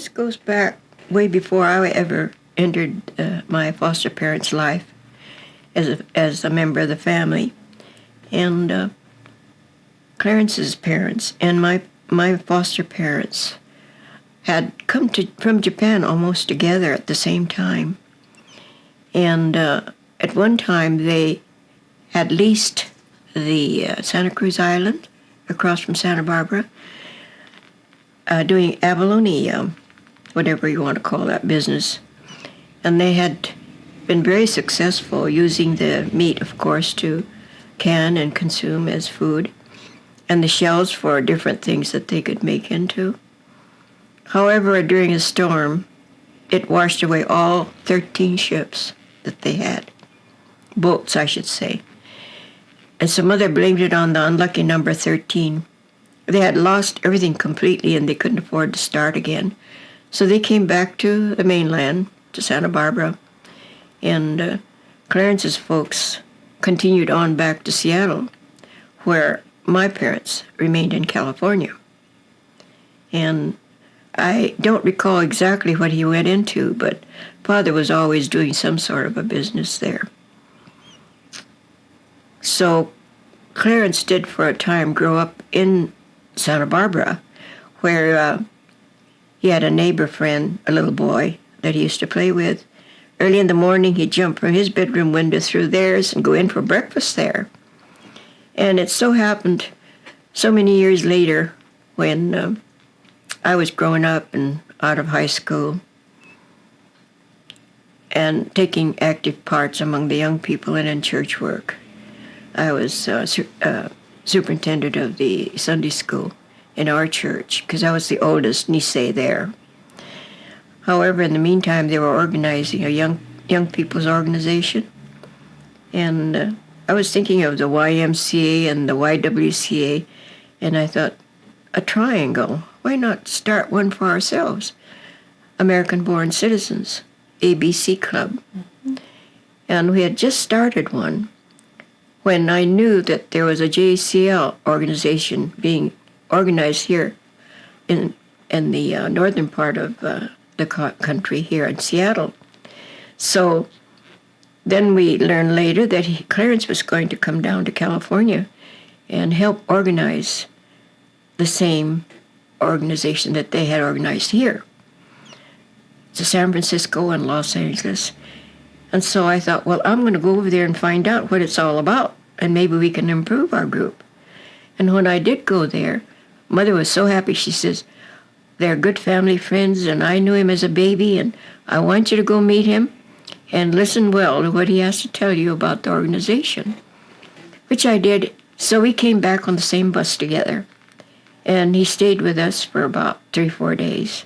this goes back way before I ever entered my foster parents' life as a member of the family. And Clarence's parents and my foster parents had come from Japan almost together at the same time. And at one time, they had leased the Santa Cruz Island across from Santa Barbara, doing abalone, whatever you want to call that business. And they had been very successful using the meat, of course, to can and consume as food, and the shells for different things that they could make into. However, during a storm, it washed away all 13 ships that they had. Boats, I should say. And so Mother blamed it on the unlucky number 13. They had lost everything completely and they couldn't afford to start again. So they came back to the mainland, to Santa Barbara, and Clarence's folks continued on back to Seattle, where my parents remained in California. And I don't recall exactly what he went into, but Father was always doing some sort of a business there. So Clarence did for a time grow up in Santa Barbara, where he had a neighbor friend, a little boy, that he used to play with. Early in the morning, he'd jump from his bedroom window through theirs and go in for breakfast there. And it so happened so many years later, when I was growing up and out of high school and taking active parts among the young people and in church work. I was superintendent of the Sunday school in our church because I was the oldest niece there. However, in the meantime, they were organizing a young people's organization. And I was thinking of the YMCA and the YWCA, and I thought, a triangle. Why not start one for ourselves? American-born citizens, ABC Club. Mm-hmm. And we had just started one when I knew that there was a JCL organization being organized here in the northern part of the country here in Seattle. So then we learned later that Clarence was going to come down to California and help organize the same organization that they had organized here. To San Francisco and Los Angeles. And so I thought, well, I'm going to go over there and find out what it's all about, and maybe we can improve our group. And when I did go there, Mother was so happy. She says, they're good family friends, and I knew him as a baby, and I want you to go meet him and listen well to what he has to tell you about the organization, which I did. So we came back on the same bus together, and he stayed with us for about 3-4 days.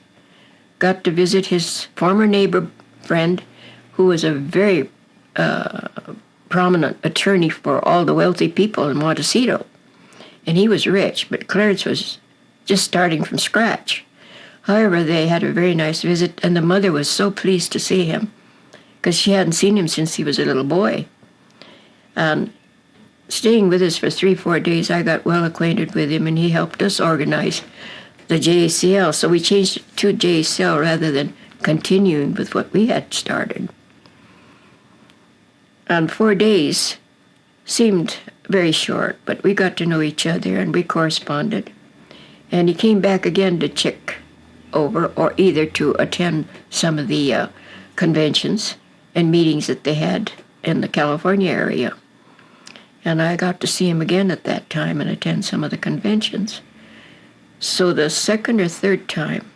Got to visit his former neighbor friend, who was a very prominent attorney for all the wealthy people in Montecito. And he was rich, but Clarence was just starting from scratch. However, they had a very nice visit, and the mother was so pleased to see him, because she hadn't seen him since he was a little boy. And staying with us for 3-4 days, I got well acquainted with him, and he helped us organize the JCL. So we changed it to JCL rather than continuing with what we had started. And 4 days seemed very short, but we got to know each other and we corresponded. And he came back again to check over, or either to attend some of the conventions and meetings that they had in the California area. And I got to see him again at that time and attend some of the conventions. So the second or third time,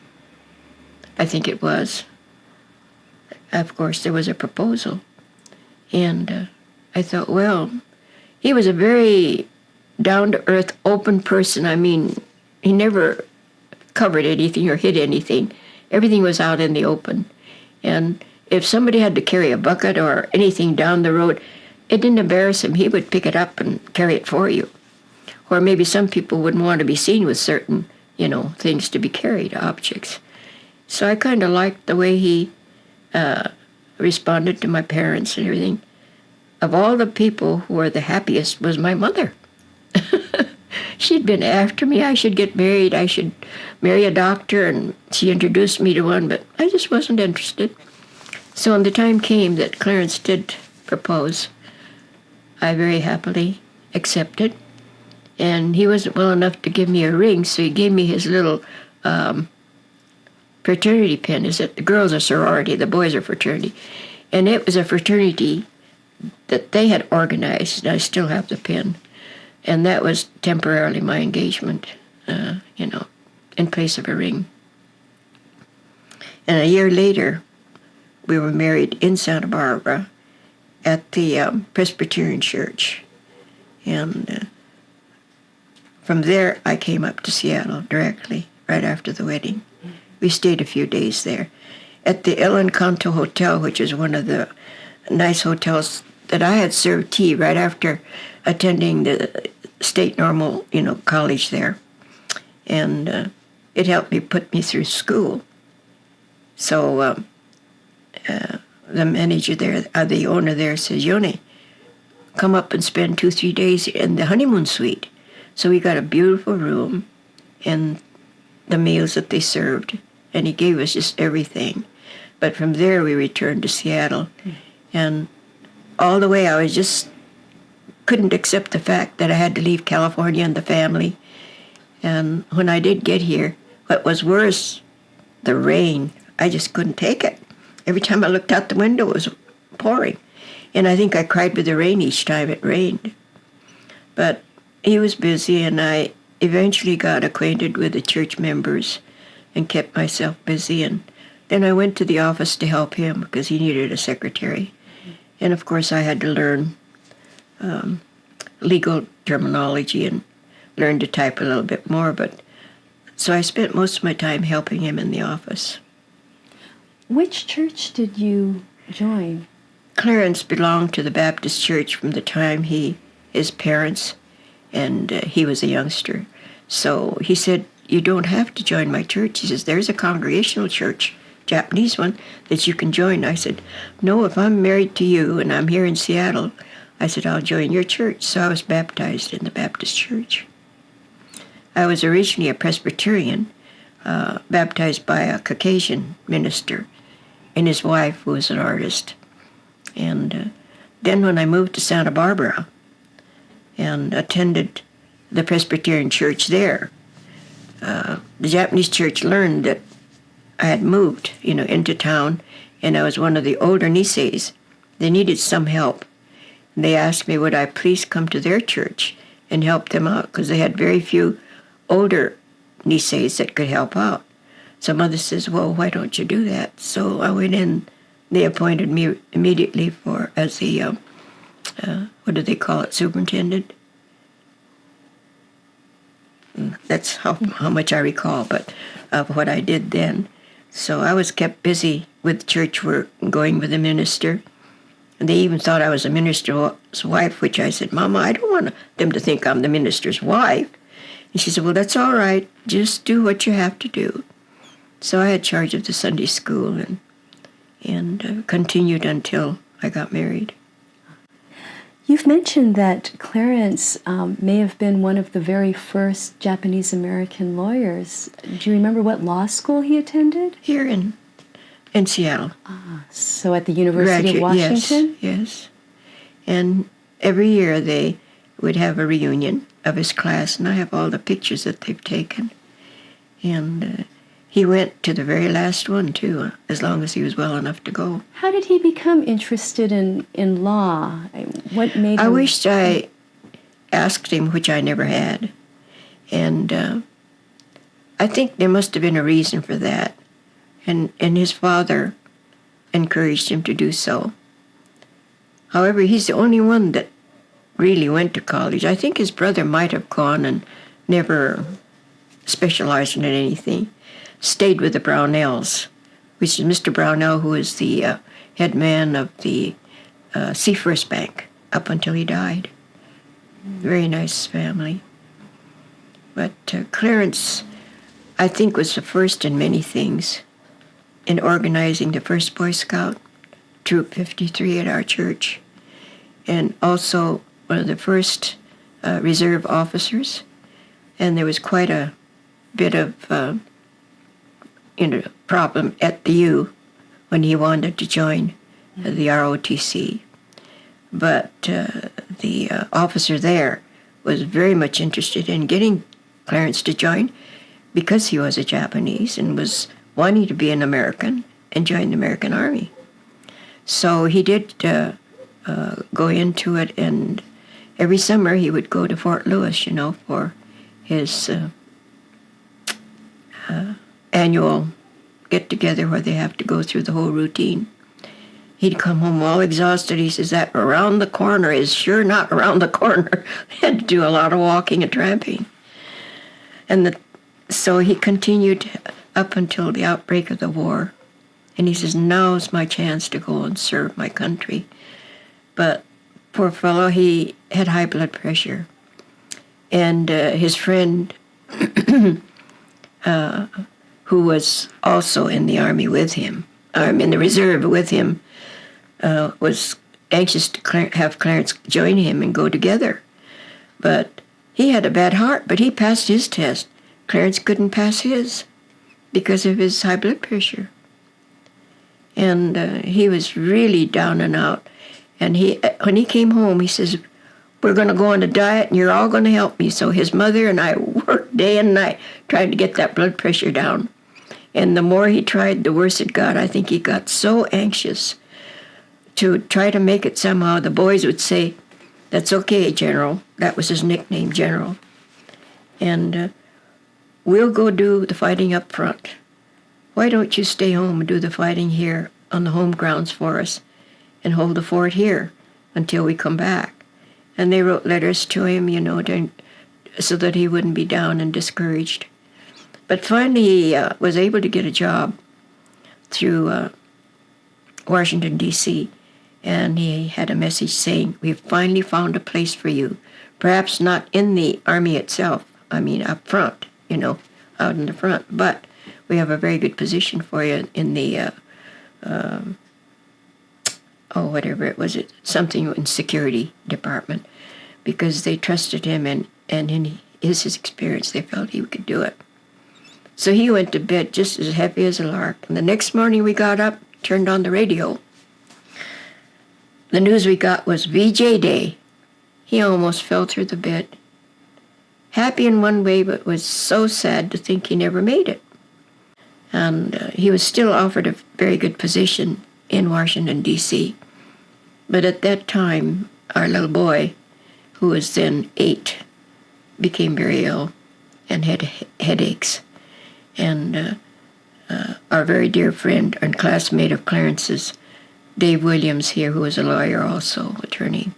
I think it was, of course, there was a proposal. And I thought, well, he was a very down-to-earth, open person. I mean, he never covered anything or hid anything. Everything was out in the open. And if somebody had to carry a bucket or anything down the road, it didn't embarrass him. He would pick it up and carry it for you. Or maybe some people wouldn't want to be seen with certain, things to be carried, objects. So I kind of liked the way he responded to my parents and everything. Of all the people who were the happiest was my mother. she'd been after me. I should get married. I should marry a doctor, and she introduced me to one, but I just wasn't interested. So when the time came that Clarence did propose, I very happily accepted. And he wasn't well enough to give me a ring, so he gave me his little fraternity pin. Is it? The girls are sorority, the boys are fraternity. And it was a fraternity that they had organized, and I still have the pin. And that was temporarily my engagement, in place of a ring. And a year later, we were married in Santa Barbara at the Presbyterian Church. And from there, I came up to Seattle directly, right after the wedding. We stayed a few days there. At the El Encanto Hotel, which is one of the nice hotels that I had served tea right after attending the state normal, college there. And it helped me put me through school. So the manager there, the owner there says, Yone, come up and spend 2-3 days in the honeymoon suite. So we got a beautiful room and the meals that they served, and he gave us just everything. But from there we returned to Seattle. And all the way I couldn't accept the fact that I had to leave California and the family. And when I did get here, what was worse, the rain, I just couldn't take it. Every time I looked out the window, it was pouring. And I think I cried with the rain each time it rained. But he was busy, and I eventually got acquainted with the church members and kept myself busy. And then I went to the office to help him because he needed a secretary. And of course, I had to learn legal terminology and learn to type a little bit more. But so I spent most of my time helping him in the office. Which church did you join? Clarence belonged to the Baptist church from the time his parents, and he was a youngster. So he said, you don't have to join my church. He says, there's a congregational church, Japanese one, that you can join. I said, no, if I'm married to you and I'm here in Seattle, I said, I'll join your church. So I was baptized in the Baptist church. I was originally a Presbyterian, baptized by a Caucasian minister and his wife, who was an artist. And then when I moved to Santa Barbara and attended the Presbyterian church there, the Japanese church learned that I had moved, into town, and I was one of the older Niseis. They needed some help. And they asked me, would I please come to their church and help them out, because they had very few older Niseis that could help out. So Mother says, well, why don't you do that? So I went in. They appointed me immediately as the, what do they call it, superintendent? That's how much I recall, but of what I did then. So I was kept busy with church work and going with the minister. And they even thought I was a minister's wife, which I said, Mama, I don't want them to think I'm the minister's wife. And she said, well, that's all right. Just do what you have to do. So I had charge of the Sunday school and continued until I got married. You've mentioned that Clarence may have been one of the very first Japanese-American lawyers. Do you remember what law school he attended? Here in Seattle. So at the University of Washington? Yes. And every year they would have a reunion of his class, and I have all the pictures that they've taken. And he went to the very last one, too, as long as he was well enough to go. How did he become interested in law? What made him... I wished I asked him, which I never had. And I think there must have been a reason for that. And his father encouraged him to do so. However, he's the only one that really went to college. I think his brother might have gone and never specialized in anything. Stayed with the Brownells, which is Mr. Brownell, who is the head man of the Seafirst Bank up until he died. Very nice family. But Clarence, I think, was the first in many things in organizing the first Boy Scout, Troop 53 at our church, and also one of the first reserve officers. And there was quite a bit of problem at the U when he wanted to join the ROTC. But the officer there was very much interested in getting Clarence to join because he was a Japanese and was wanting to be an American and join the American Army. So he did go into it, and every summer he would go to Fort Lewis, for his annual get-together where they have to go through the whole routine. He'd come home all exhausted. He says, that around the corner is sure not around the corner. He had to do a lot of walking and tramping. And so he continued up until the outbreak of the war. And he says, now's my chance to go and serve my country. But poor fellow, he had high blood pressure. And his friend, who was also in the Army with him, in the reserve with him, was anxious to have Clarence join him and go together. But he had a bad heart, but he passed his test. Clarence couldn't pass his because of his high blood pressure. And he was really down and out. And when he came home, he says, we're going to go on a diet and you're all going to help me. So his mother and I worked day and night trying to get that blood pressure down. And the more he tried, the worse it got. I think he got so anxious to try to make it somehow. The boys would say, that's okay, General. That was his nickname, General. And we'll go do the fighting up front. Why don't you stay home and do the fighting here on the home grounds for us and hold the fort here until we come back? And they wrote letters to him, so that he wouldn't be down and discouraged. But finally, he was able to get a job through Washington, D.C., and he had a message saying, we've finally found a place for you. Perhaps not in the Army itself, up front, out in the front, but we have a very good position for you in the, whatever it was, something in security department, because they trusted him, and in his experience, they felt he could do it. So he went to bed just as happy as a lark. And the next morning we got up, turned on the radio. The news we got was VJ Day. He almost fell through the bed. Happy in one way, but was so sad to think he never made it. And he was still offered a very good position in Washington, D.C. But at that time, our little boy, who was then 8, became very ill and had headaches. And our very dear friend and classmate of Clarence's, Dave Williams here, who was a lawyer also, attorney,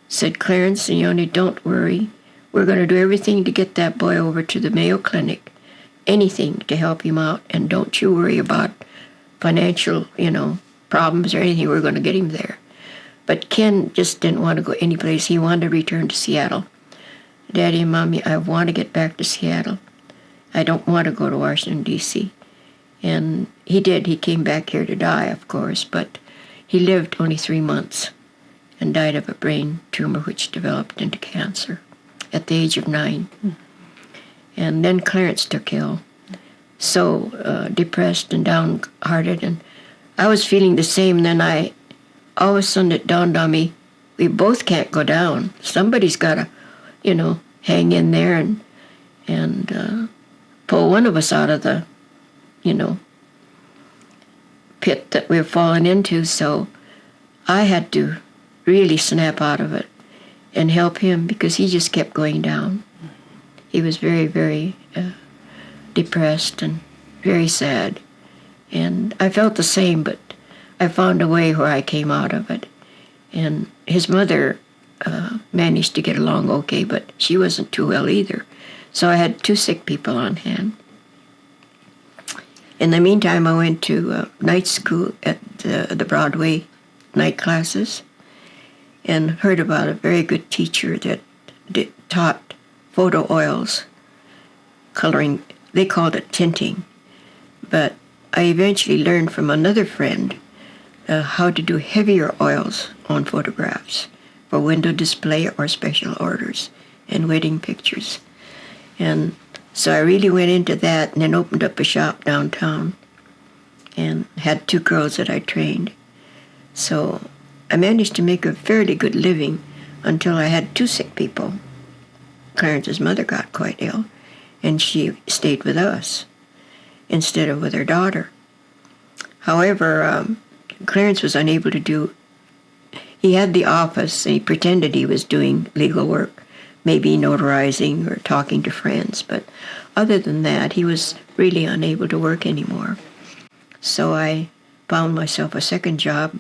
said, Clarence and Yone, don't worry. We're going to do everything to get that boy over to the Mayo Clinic, anything to help him out, and don't you worry about financial, problems or anything. We're going to get him there. But Ken just didn't want to go anyplace. He wanted to return to Seattle. Daddy and Mommy, I want to get back to Seattle. I don't want to go to Washington, D.C. And he did. He came back here to die, of course, but he lived only 3 months and died of a brain tumor which developed into cancer at the age of 9. And then Clarence took ill, so depressed and downhearted. And I was feeling the same. Then all of a sudden it dawned on me, we both can't go down. Somebody's got to, hang in there and pull one of us out of the, pit that we're falling into. So I had to really snap out of it and help him because he just kept going down. He was very, very depressed and very sad. And I felt the same, but I found a way where I came out of it. And his mother managed to get along okay, but she wasn't too well either. So I had 2 sick people on hand. In the meantime, I went to night school at the Broadway night classes and heard about a very good teacher that taught photo oils, coloring. They called it tinting. But I eventually learned from another friend how to do heavier oils on photographs for window display or special orders and wedding pictures. And so I really went into that and then opened up a shop downtown and had 2 girls that I trained. So I managed to make a fairly good living until I had 2 sick people. Clarence's mother got quite ill, and she stayed with us instead of with her daughter. However, Clarence was unable to do. He had the office, and he pretended he was doing legal work, maybe notarizing or talking to friends, but other than that, he was really unable to work anymore. So I found myself a second job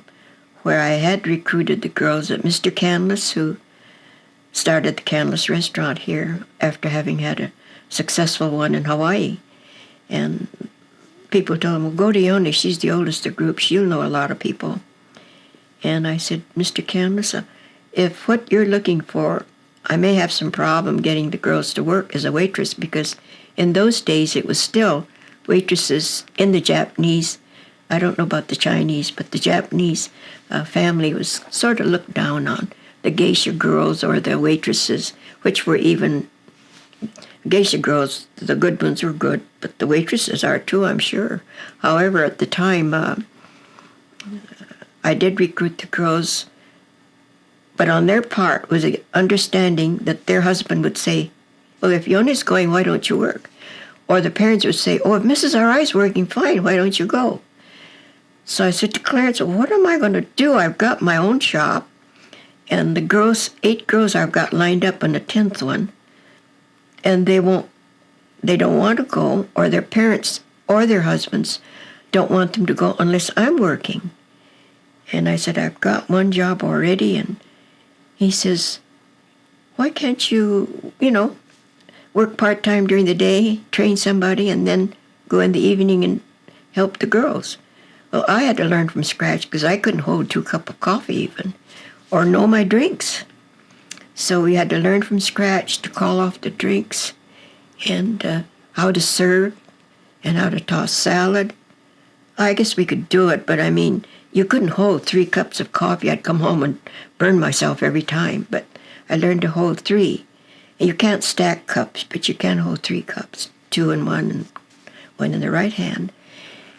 where I had recruited the girls at Mr. Canlis, who started the Canlis restaurant here after having had a successful one in Hawaii. And people told him, well, go to Yone, she's the oldest of the group, she'll know a lot of people. And I said, Mr. Canlis, if what you're looking for, I may have some problem getting the girls to work as a waitress, because in those days it was still waitresses in the Japanese, I don't know about the Chinese, but the Japanese family was sort of looked down on. The geisha girls or the waitresses, which were even, geisha girls, the good ones were good, but the waitresses are too, I'm sure. However, at the time, I did recruit the girls, but on their part was an understanding that their husband would say, well, if Yone's going, why don't you work? Or the parents would say, oh, if Mrs. Arai's working, fine, why don't you go? So I said to Clarence, well, what am I going to do? I've got my own shop, and the girls, 8 girls I've got lined up on the 10th one, and they don't want to go, or their parents or their husbands don't want them to go unless I'm working. And I said, I've got one job already, and he says, why can't you, work part-time during the day, train somebody, and then go in the evening and help the girls? Well, I had to learn from scratch because I couldn't hold 2 cups of coffee even, or know my drinks. So we had to learn from scratch to call off the drinks and how to serve and how to toss salad. I guess we could do it, but I mean, you couldn't hold 3 cups of coffee. I'd come home and burn myself every time, but I learned to hold 3. And you can't stack cups, but you can hold 3 cups, 2 in one and 1 in the right hand.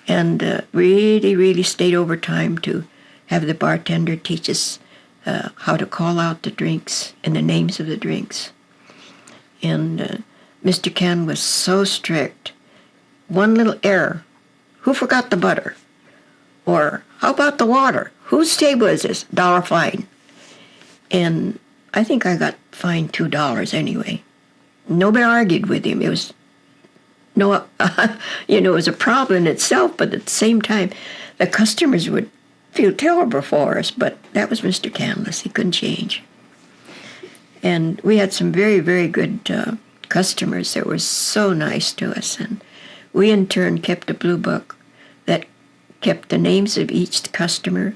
And really, really stayed over time to have the bartender teach us how to call out the drinks and the names of the drinks. And Mr. Ken was so strict. One little error. Who forgot the butter? Or how about the water? Whose table is this? $1 fine. And I think I got fined $2 anyway. Nobody argued with him. It was it was a problem in itself, but at the same time, the customers would feel terrible for us, but that was Mr. Canlis. He couldn't change. And we had some very, very good customers that were so nice to us, and we in turn kept a blue book that kept the names of each customer,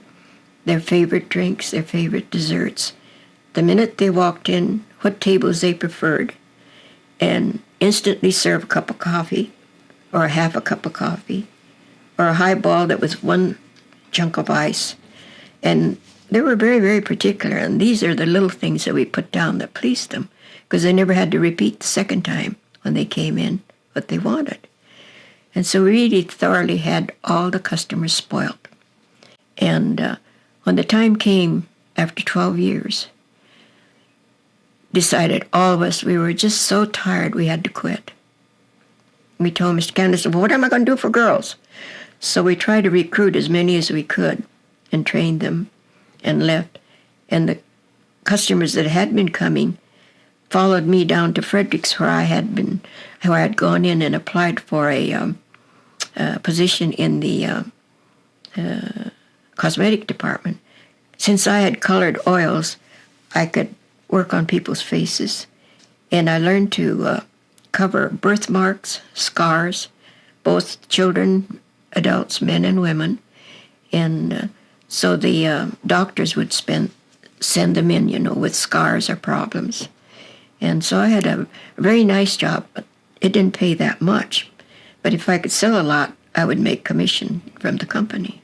their favorite drinks, their favorite desserts, the minute they walked in, what tables they preferred, and instantly serve a cup of coffee, or a half a cup of coffee, or a highball that was 1 chunk of ice. And they were very, very particular, and these are the little things that we put down that pleased them, because they never had to repeat the second time when they came in what they wanted. And so we really thoroughly had all the customers spoiled. And when the time came, after 12 years, decided all of us, we were just so tired we had to quit. We told Mr. Candace, well, what am I going to do for girls? So we tried to recruit as many as we could and trained them and left. And the customers that had been coming followed me down to Fredericks, where I had gone in and applied for a position in the cosmetic department. Since I had colored oils, I could work on people's faces. And I learned to cover birthmarks, scars, both children, adults, men and women. And so the doctors would send them in, with scars or problems. And so I had a very nice job, but it didn't pay that much. But if I could sell a lot, I would make commission from the company.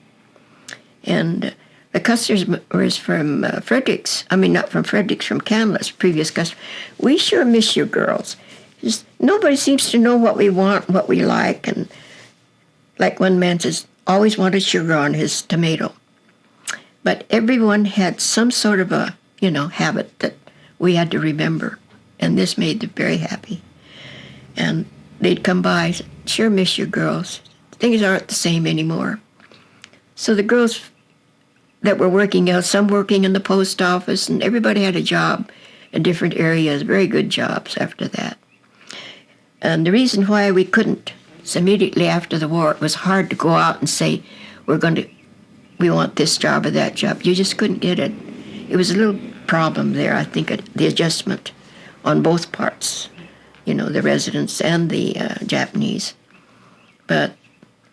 And the customers from Fredericks, not from Fredericks, from Canlis, previous customers, we sure miss you girls. nobody seems to know what we want, what we like. And like one man says, always wanted sugar on his tomato. But everyone had some sort of a, habit that we had to remember. And this made them very happy. And they'd come by, sure miss you girls. Things aren't the same anymore. So the girls that were working out, some working in the post office, and everybody had a job in different areas, very good jobs after that. And the reason why we couldn't, so immediately after the war, it was hard to go out and say, we want this job or that job. You just couldn't get it. It was a little problem there, I think, the adjustment on both parts, the residents and the Japanese. But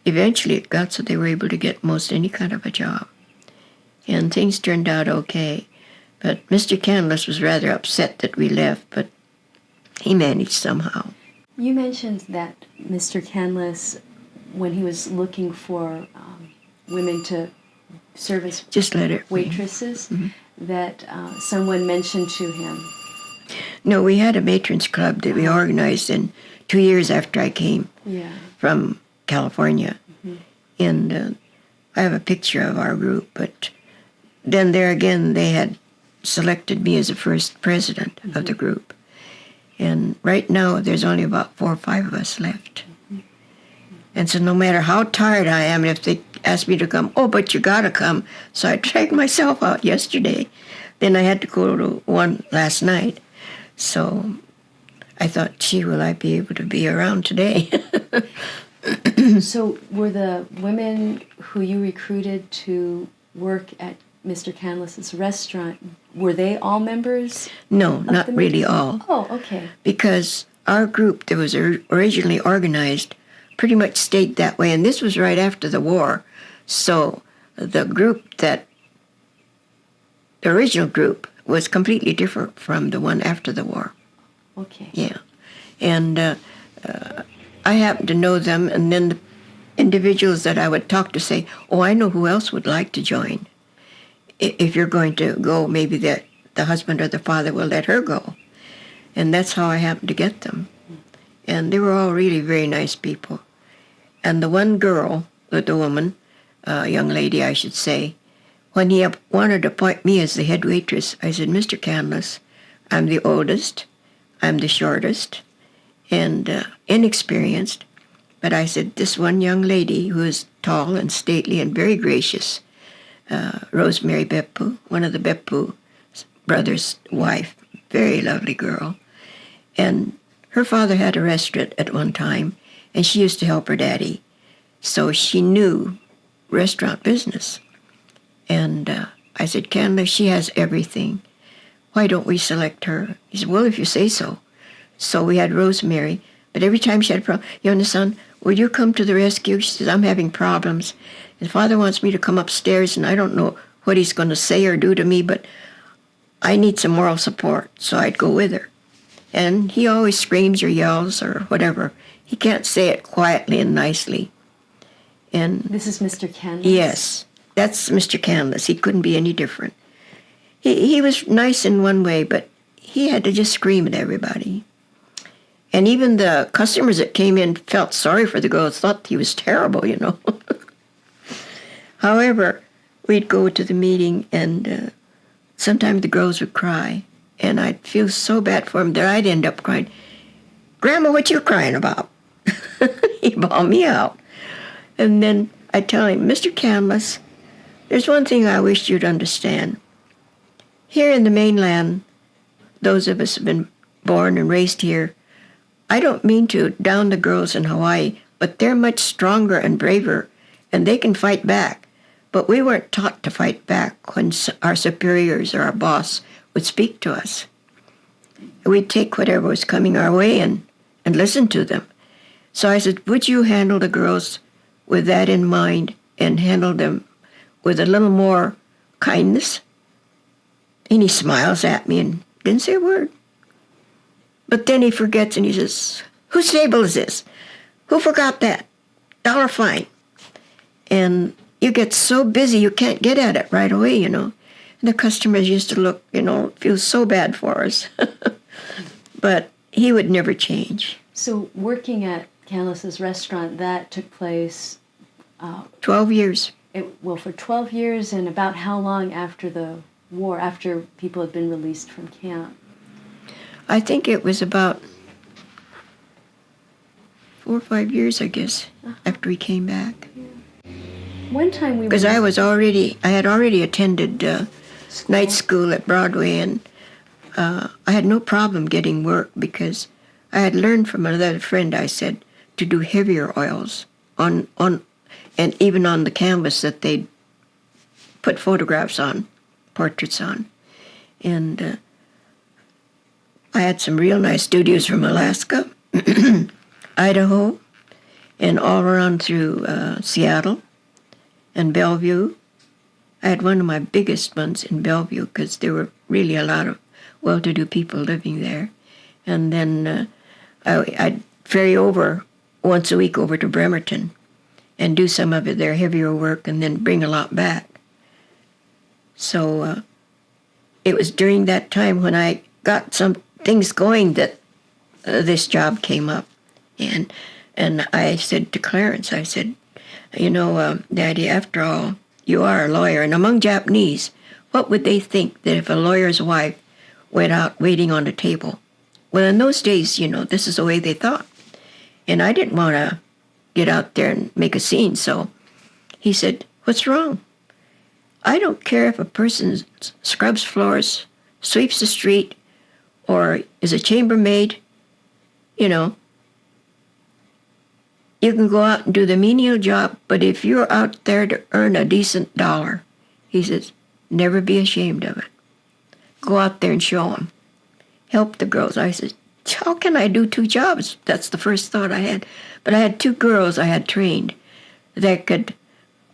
eventually it got so they were able to get most any kind of a job. And things turned out okay. But Mr. Canlis was rather upset that we left, but he managed somehow. You mentioned that Mr. Canlis, when he was looking for women to serve as waitresses, that someone mentioned to him. No, we had a matrons club that we organized in 2 years after I came from California. And I have a picture of our group, but then there again, they had selected me as the first president of the group. And right now, there's only about 4 or 5 of us left. And so no matter how tired I am, if they ask me to come, oh, but you got to come. So I dragged myself out yesterday. Then I had to go to one last night. So I thought, gee, will I be able to be around today? So were the women who you recruited to work at Mr. Canlis's restaurant, were they all members? No, not really all. Oh, okay. Because our group that was originally organized pretty much stayed that way, and this was right after the war. So the original group was completely different from the one after the war. Okay. Yeah. And I happened to know them, and then the individuals that I would talk to say, oh, I know who else would like to join. If you're going to go, maybe the husband or the father will let her go. And that's how I happened to get them. And they were all really very nice people. And the one girl, the woman, young lady I should say, when he wanted to appoint me as the head waitress, I said, Mr. Canlis, I'm the oldest, I'm the shortest, and inexperienced. But I said, this one young lady who is tall and stately and very gracious, Rosemary Beppu, one of the Beppu brothers' wife, very lovely girl. And her father had a restaurant at one time, and she used to help her daddy. So she knew restaurant business. And I said, Canlis, she has everything. Why don't we select her? He said, well, if you say so. So we had Rosemary, but every time she had a problem, Yone-san, will you come to the rescue? She says, I'm having problems. His father wants me to come upstairs, and I don't know what he's going to say or do to me, but I need some moral support, so I'd go with her. And he always screams or yells or whatever. He can't say it quietly and nicely. And this is Mr. Canlis? Yes, that's Mr. Canlis. He couldn't be any different. He was nice in one way, but he had to just scream at everybody. And even the customers that came in felt sorry for the girls, thought he was terrible, However, we'd go to the meeting, and sometimes the girls would cry, and I'd feel so bad for them that I'd end up crying. Grandma, what you crying about? He'd bawl me out. And then I'd tell him, Mr. Canlis, there's one thing I wish you'd understand. Here in the mainland, those of us who have been born and raised here, I don't mean to down the girls in Hawaii, but they're much stronger and braver, and they can fight back. But we weren't taught to fight back when our superiors or our boss would speak to us. We'd take whatever was coming our way and listen to them. So I said, would you handle the girls with that in mind and handle them with a little more kindness? And he smiles at me and didn't say a word. But then he forgets and he says, whose table is this? Who forgot that? $1 fine. And you get so busy you can't get at it right away, And the customers used to look, feel so bad for us. But he would never change. So working at Canlis's restaurant, that took place... 12 years. For 12 years, and about how long after the war, after people had been released from camp? I think it was about 4 or 5 years, I guess, after we came back. One time we... Because I had already attended night school at Broadway, and I had no problem getting work because I had learned from another friend, I said, to do heavier oils on and even on the canvas that they'd put photographs on, portraits on. And I had some real nice studios from Alaska, Idaho, and all around through Seattle and Bellevue. I had one of my biggest ones in Bellevue because there were really a lot of well-to-do people living there. And then I'd ferry over once a week over to Bremerton and do some of their heavier work and then bring a lot back. So it was during that time when I got some things going that this job came up. And I said to Clarence, I said, Daddy, after all, you are a lawyer. And among Japanese, what would they think that if a lawyer's wife went out waiting on a table? Well, in those days, this is the way they thought. And I didn't want to get out there and make a scene, so he said, what's wrong? I don't care if a person scrubs floors, sweeps the street, or is a chambermaid, you can go out and do the menial job, but if you're out there to earn a decent dollar, he says, never be ashamed of it. Go out there and show them. Help the girls. I said, how can I do 2 jobs? That's the first thought I had. But I had 2 girls I had trained that could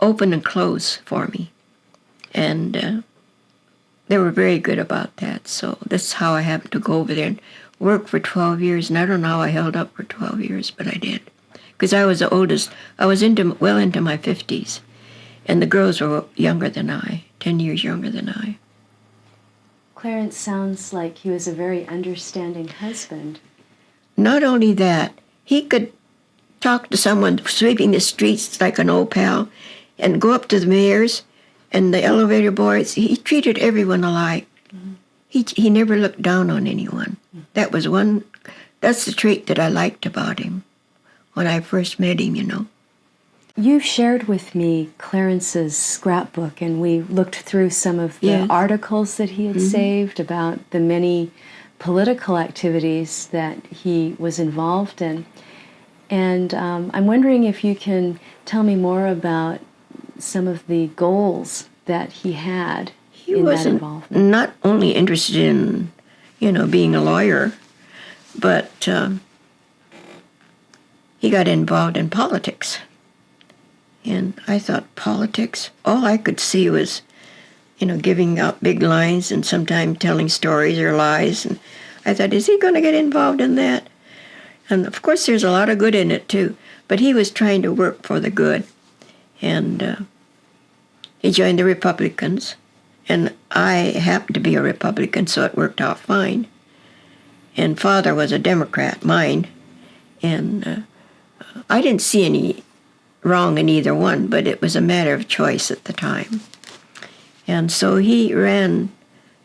open and close for me. And they were very good about that. So that's how I happened to go over there and work for 12 years. And I don't know how I held up for 12 years, but I did. Because I was the oldest. I was well into my 50s. And the girls were younger than I, 10 years younger than I. Clarence sounds like he was a very understanding husband. Not only that, he could talk to someone sweeping the streets like an old pal and go up to the mayors and the elevator boys. He treated everyone alike. Mm-hmm. He never looked down on anyone. Mm-hmm. That's the trait that I liked about him when I first met him, You shared with me Clarence's scrapbook, and we looked through some of the articles that he had saved about the many political activities that he was involved in. And I'm wondering if you can tell me more about some of the goals that he had in that involvement. He wasn't not only interested in, being a lawyer, but he got involved in politics. And I thought, politics? All I could see was, giving out big lines and sometimes telling stories or lies. And I thought, is he going to get involved in that? And of course, there's a lot of good in it, too. But he was trying to work for the good. And he joined the Republicans. And I happened to be a Republican, so it worked out fine. And Father was a Democrat, mine. And I didn't see any wrong in either one, but it was a matter of choice at the time. And so he ran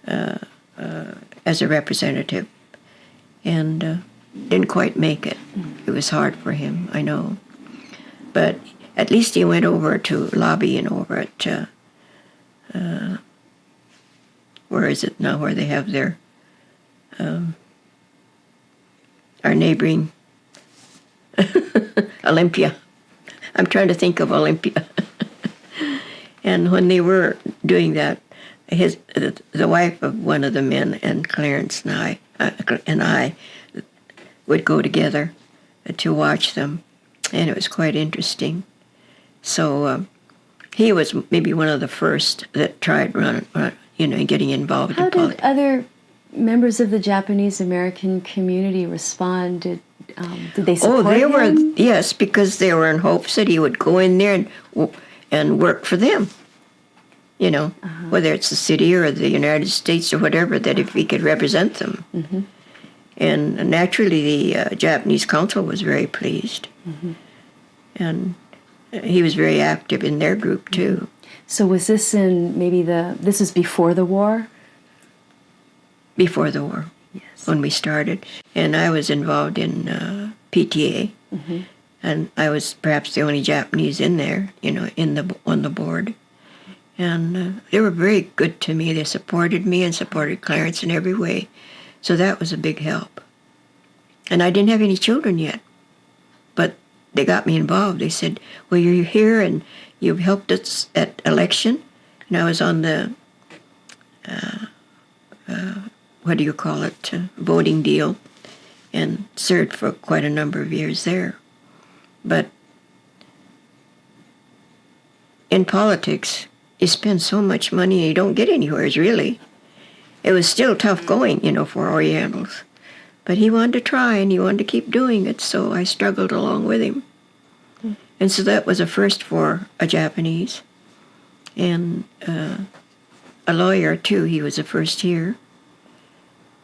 as a representative and didn't quite make it. It was hard for him, I know. But at least he went over to lobbying over at, where is it now, where they have their, our neighboring Olympia. I'm trying to think of Olympia. And when they were doing that, the wife of one of the men and Clarence and I would go together to watch them, and it was quite interesting. So he was maybe one of the first that tried getting involved in politics. How did other members of the Japanese American community respond? Did they support him? Yes, because they were in hopes that he would go in there and work for them. Whether it's the city or the United States or whatever, that if he could represent them. Mm-hmm. And naturally, the Japanese consul was very pleased. And he was very active in their group, too. So was this in this is before the war? Before the war, yes, when we started. And I was involved in PTA. And I was perhaps the only Japanese in there, on the board. And they were very good to me. They supported me and supported Clarence in every way. So that was a big help. And I didn't have any children yet. But they got me involved. They said, well, you're here and you've helped us at election. And I was on the, voting deal, and served for quite a number of years there. But in politics, you spend so much money and you don't get anywhere, really. It was still tough going, for Orientals. But he wanted to try and he wanted to keep doing it, so I struggled along with him. And so that was a first for a Japanese. And a lawyer, too, he was the first here.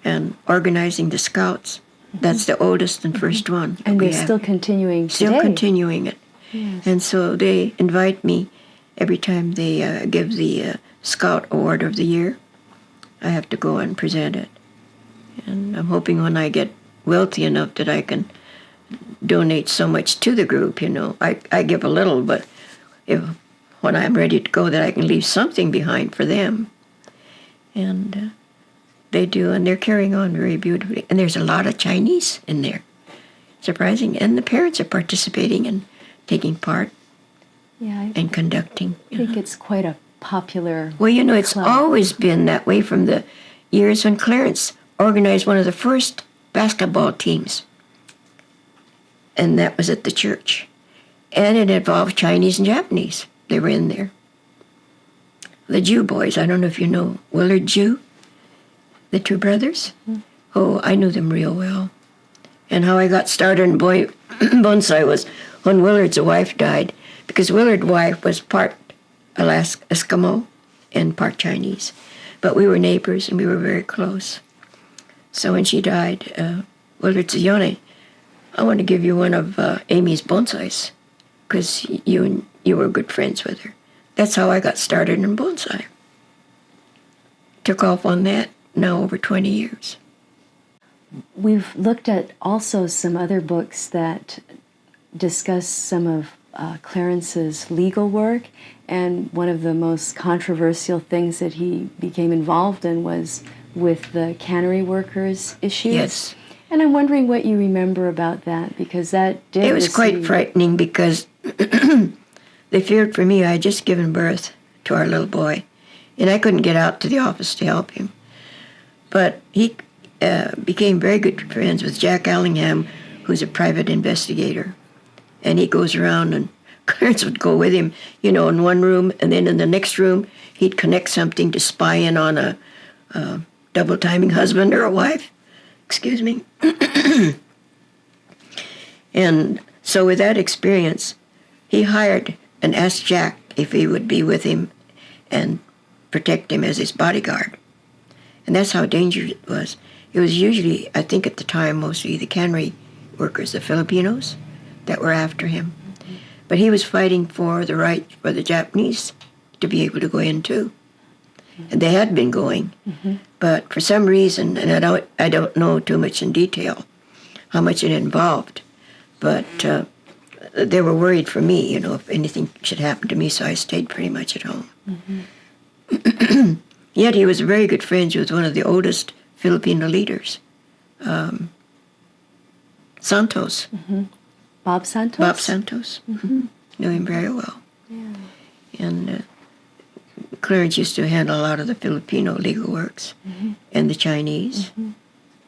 And organizing the Scouts, that's the oldest and first one. And they're still continuing today. Still continuing it. Yes. And so they invite me every time they give the Scout Award of the Year. I have to go and present it. And I'm hoping when I get wealthy enough that I can donate so much to the group, I give a little, but when I'm ready to go, that I can leave something behind for them. And they do, and they're carrying on very beautifully. And there's a lot of Chinese in there, surprising. And the parents are participating and taking part and conducting. I think it's quite a popular Well, it's club. always been that way from the years when Clarence organized one of the first basketball teams. And that was at the church. And it involved Chinese and Japanese. They were in there. The Jew boys, I don't know if you know Willard Jew, the two brothers. Oh, I knew them real well. And how I got started in bonsai was when Willard's wife died, because Willard's wife was part Eskimo and part Chinese. But we were neighbors and we were very close. So when she died, Willard said, Yone, I want to give you one of Amy's bonsais, because you were good friends with her. That's how I got started in bonsai. Took off on that now over 20 years. We've looked at also some other books that discuss some of Clarence's legal work, and one of the most controversial things that he became involved in was with the cannery workers issues. Yes. And I'm wondering what you remember about that, because that did... It was quite frightening because they feared for me. I had just given birth to our little boy, and I couldn't get out to the office to help him. But he became very good friends with Jack Allingham, who's a private investigator. And he goes around, and Clarence would go with him, in one room, and then in the next room, he'd connect something to spy in on a double-timing husband or a wife. Excuse me. And so with that experience, he hired and asked Jack if he would be with him and protect him as his bodyguard. And that's how dangerous it was. It was usually, I think at the time, mostly the cannery workers, the Filipinos, that were after him. But he was fighting for the right for the Japanese to be able to go in too. And they had been going. But for some reason, and I don't know too much in detail how much it involved, but they were worried for me, if anything should happen to me, so I stayed pretty much at home. Yet he was very good friends with one of the oldest Filipino leaders, Santos. Bob Santos? Bob Santos. Knew him very well. Yeah. And Clarence used to handle a lot of the Filipino legal works, and the Chinese,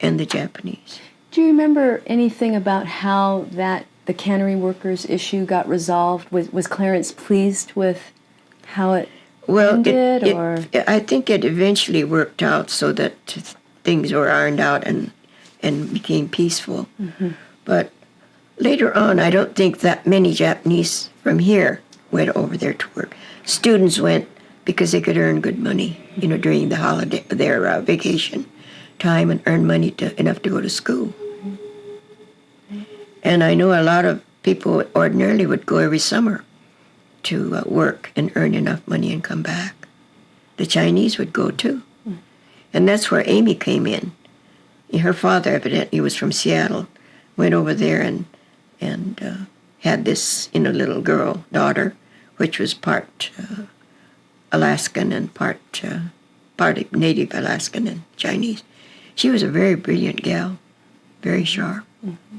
and the Japanese. Do you remember anything about how the cannery workers issue got resolved? Was Clarence pleased with how it ended? I think it eventually worked out so that things were ironed out and became peaceful. But later on, I don't think that many Japanese from here went over there to work. Students went because they could earn good money, during the holiday, their vacation, time and earn money enough to go to school. And I know a lot of people ordinarily would go every summer to work and earn enough money and come back. The Chinese would go too. And that's where Amy came in. Her father evidently was from Seattle, went over there and had this little girl, daughter, which was part Alaskan and part Native Alaskan and Chinese. She was a very brilliant gal, very sharp. Mm-hmm.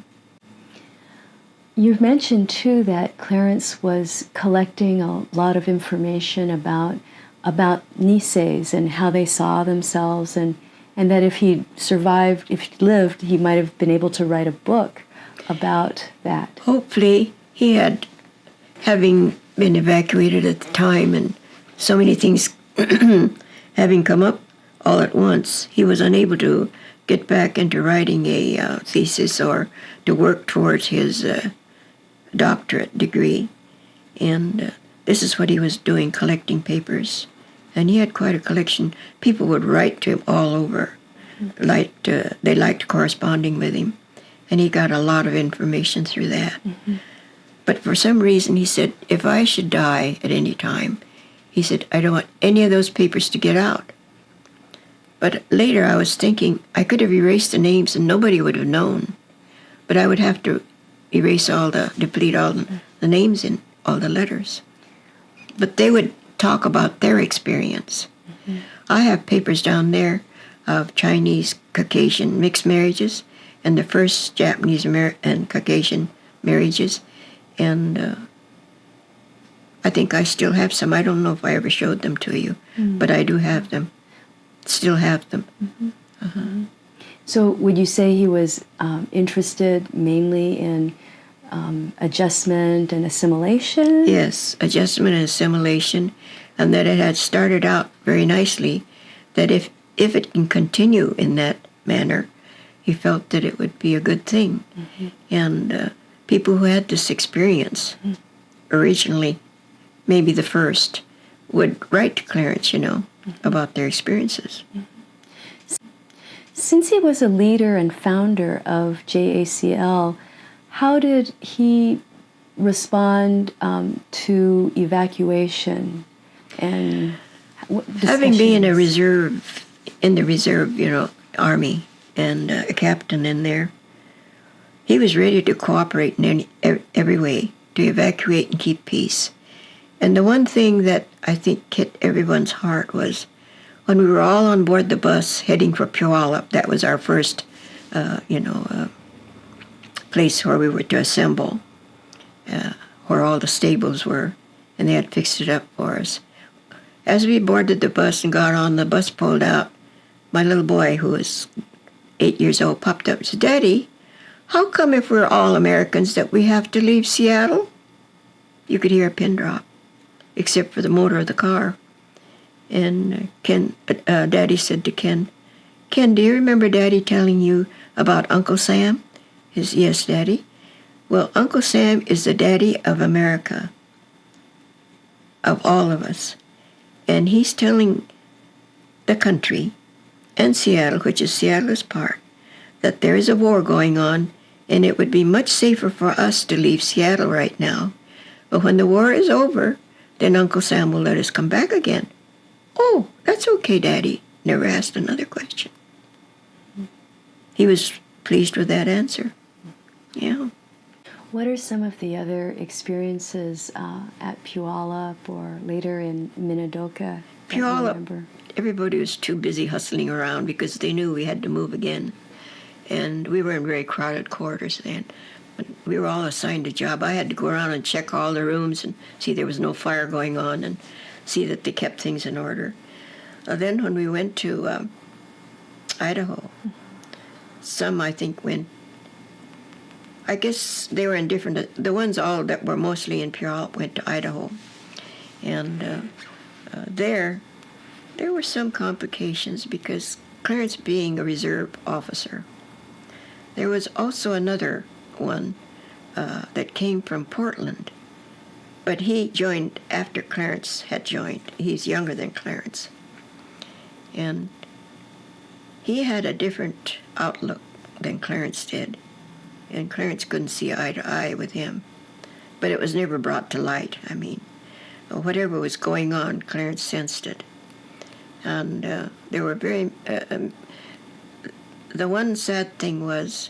You've mentioned, too, that Clarence was collecting a lot of information about Niseis and how they saw themselves, and that if he survived, if he lived, he might have been able to write a book about that. Hopefully, he had, having been evacuated at the time and so many things having come up all at once, he was unable to get back into writing a thesis or to work towards his doctorate degree. And this is what he was doing, collecting papers. And he had quite a collection. People would write to him all over. They liked corresponding with him. And he got a lot of information through that. Mm-hmm. But for some reason, he said, if I should die at any time, he said, I don't want any of those papers to get out. But later I was thinking, I could have erased the names and nobody would have known. But I would have to deplete all the names in all the letters. But they would talk about their experience. Mm-hmm. I have papers down there of Chinese Caucasian mixed marriages and the first Japanese and Caucasian marriages. And I think I still have some. I don't know if I ever showed them to you, but I do have them. Still have them. Mm-hmm. Uh-huh. Mm-hmm. So would you say he was interested mainly in adjustment and assimilation? Yes, adjustment and assimilation, and that it had started out very nicely, that if it can continue in that manner, he felt that it would be a good thing. Mm-hmm. And people who had this experience, originally, maybe the first, would write to Clarence, about their experiences. Since he was a leader and founder of JACL, how did he respond to evacuation and having been in the reserve, Army and a captain in there, he was ready to cooperate in every way to evacuate and keep peace. And the one thing that I think hit everyone's heart was when we were all on board the bus heading for Puyallup. That was our first, place where we were to assemble, where all the stables were, and they had fixed it up for us. As we boarded the bus and got on, the bus pulled out. My little boy, who was 8 years old, popped up and said, Daddy, how come if we're all Americans that we have to leave Seattle? You could hear a pin drop, except for the motor of the car. And Daddy said to Ken, do you remember Daddy telling you about Uncle Sam? He said, yes, Daddy. Well, Uncle Sam is the daddy of America, of all of us. And he's telling the country and Seattle, which is Seattle's part, that there is a war going on, and it would be much safer for us to leave Seattle right now. But when the war is over, then Uncle Sam will let us come back again. Oh, that's okay, Daddy. Never asked another question. He was pleased with that answer. Yeah. What are some of the other experiences at Puyallup or later in Minidoka? Puyallup, everybody was too busy hustling around because they knew we had to move again. And we were in very crowded quarters then. But we were all assigned a job. I had to go around and check all the rooms and see there was no fire going on and see that they kept things in order. Then when we went to Idaho, some, I think, went, I guess they were in different, the ones all that were mostly in Puyallup went to Idaho. And there were some complications because Clarence being a reserve officer, there was also another one that came from Portland, but he joined after Clarence had joined. He's younger than Clarence. And he had a different outlook than Clarence did, and Clarence couldn't see eye to eye with him. But it was never brought to light. I mean, whatever was going on, Clarence sensed it. And there were very... the one sad thing was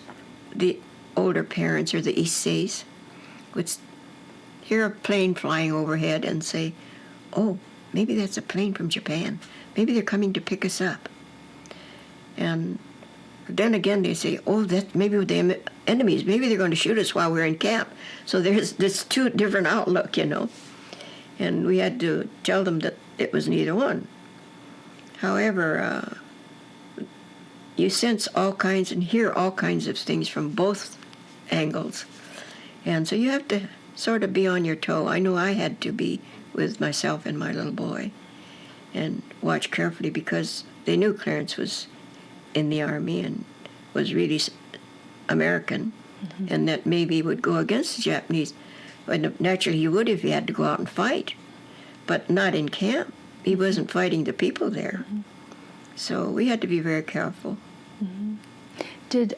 the older parents, or the Issei's, would hear a plane flying overhead and say, "Oh, maybe that's a plane from Japan. Maybe they're coming to pick us up." And then again they say, "Oh, that maybe the enemies. Maybe they're going to shoot us while we're in camp." So there's this two different outlook, you know. And we had to tell them that it was neither one. However, you sense all kinds and hear all kinds of things from both angles. And so you have to sort of be on your toe. I know I had to be with myself and my little boy and watch carefully, because they knew Clarence was in the Army and was really American, and that maybe would go against the Japanese. But naturally he would if he had to go out and fight, but not in camp. He wasn't fighting the people there. So we had to be very careful. Did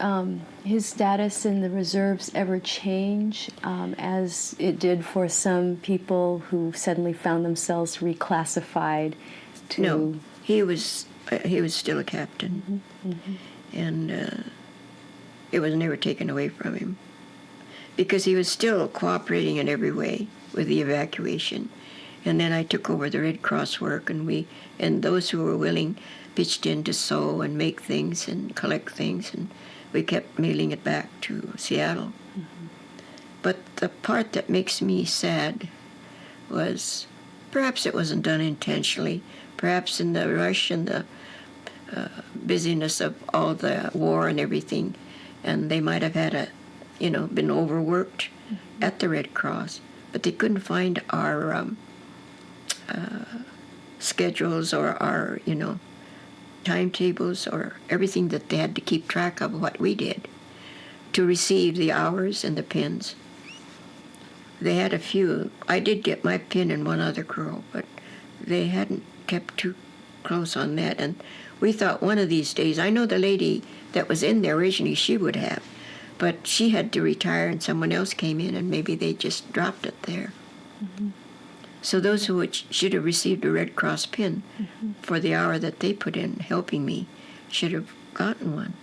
his status in the reserves ever change, as it did for some people who suddenly found themselves reclassified to... No, he was still a captain, and it was never taken away from him, because he was still cooperating in every way with the evacuation. And then I took over the Red Cross work, and those who were willing pitched in to sew and make things and collect things, and we kept mailing it back to Seattle. But the part that makes me sad was, perhaps it wasn't done intentionally, perhaps in the rush and the busyness of all the war and everything, and they might have had been overworked at the Red Cross, but they couldn't find our schedules or our, timetables or everything that they had to keep track of what we did to receive the hours and the pins. They had a few. I did get my pin and one other girl, but they hadn't kept too close on that. And we thought one of these days, I know the lady that was in there originally, she would have, but she had to retire and someone else came in, and maybe they just dropped it there. So those who should have received a Red Cross pin for the hour that they put in helping me should have gotten one.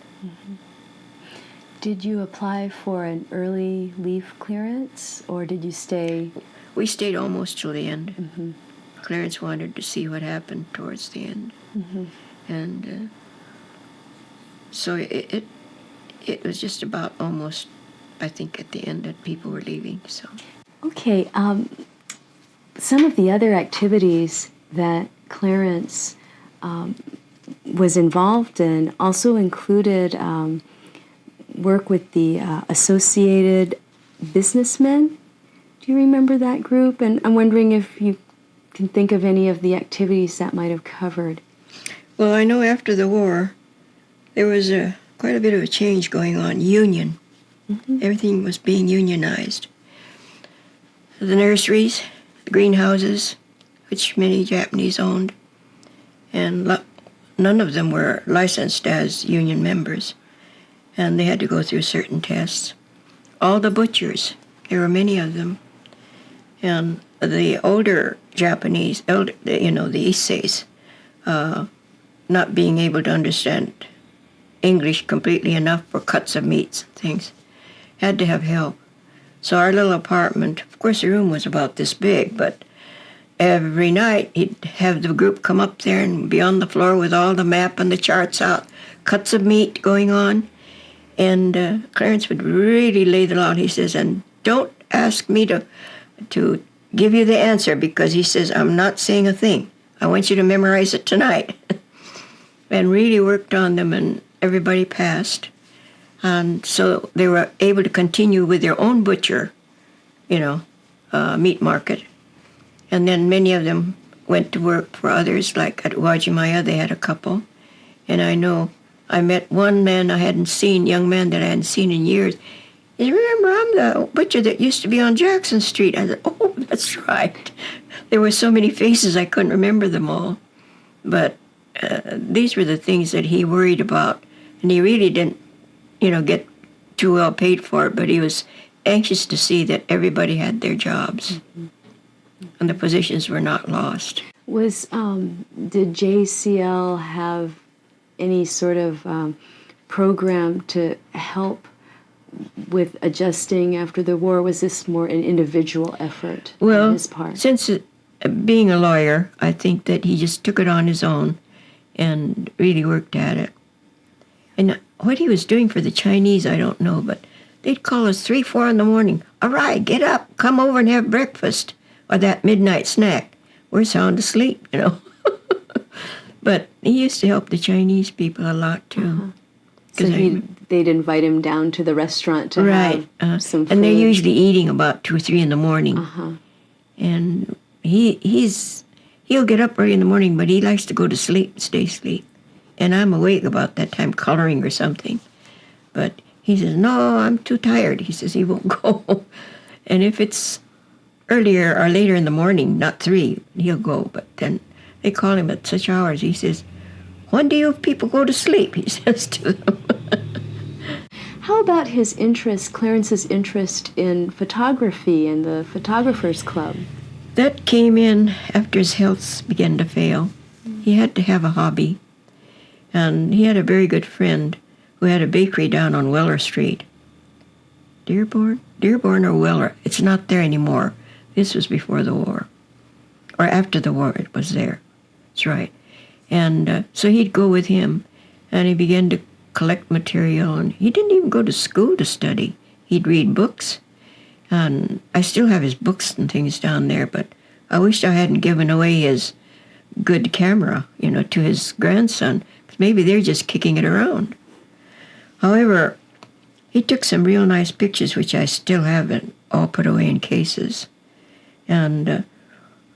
Did you apply for an early leave clearance, or did you stay? We stayed almost till the end. Clarence wanted to see what happened towards the end. And so it was just about almost, I think, at the end that people were leaving. So. Okay. Some of the other activities that Clarence was involved in also included work with the Associated Businessmen. Do you remember that group? And I'm wondering if you can think of any of the activities that might have covered. Well, I know after the war, there was quite a bit of a change going on. Union. Everything was being unionized. The nurseries, the greenhouses, which many Japanese owned, and none of them were licensed as union members, and they had to go through certain tests. All the butchers, there were many of them, and the older Japanese, the Issei's, not being able to understand English completely enough for cuts of meats and things, had to have help. So our little apartment, of course the room was about this big, but every night he'd have the group come up there and be on the floor with all the map and the charts out, cuts of meat going on. And Clarence would really lay the law out. He says, and don't ask me to give you the answer, because he says, I'm not saying a thing. I want you to memorize it tonight. And really worked on them, and everybody passed. And so they were able to continue with their own butcher, meat market. And then many of them went to work for others, like at Wajimaya, they had a couple. And I know I met one man young man that I hadn't seen in years. He said, remember, I'm the butcher that used to be on Jackson Street. I said, oh, that's right. There were so many faces I couldn't remember them all. But these were the things that he worried about. And he really didn't, get too well paid for it, but he was anxious to see that everybody had their jobs and the positions were not lost. Did JCL have any sort of program to help with adjusting after the war? Was this more an individual effort on his part? Since being a lawyer, I think that he just took it on his own and really worked at it. And what he was doing for the Chinese, I don't know, but they'd call us 3, 4 in the morning. Arai, get up, come over and have breakfast, or that midnight snack. We're sound asleep, But he used to help the Chinese people a lot, too. So they'd invite him down to the restaurant to have some food. And they're usually eating about 2 or 3 in the morning. And he'll get up early in the morning, but he likes to go to sleep, stay asleep. And I'm awake about that time, coloring or something. But he says, no, I'm too tired. He says he won't go. And if it's earlier or later in the morning, not 3, he'll go. But then they call him at such hours. He says, when do you people go to sleep? He says to them. How about his interest, Clarence's interest in photography and the Photographers Club? That came in after his health began to fail. He had to have a hobby. And he had a very good friend who had a bakery down on Weller Street. Dearborn or Weller. It's not there anymore. This was before the war. Or after the war, it was there. That's right. And so he'd go with him, and he began to collect material. And he didn't even go to school to study. He'd read books. And I still have his books and things down there, but I wished I hadn't given away his good camera, to his grandson. Maybe they're just kicking it around. However, he took some real nice pictures, which I still haven't all put away in cases. And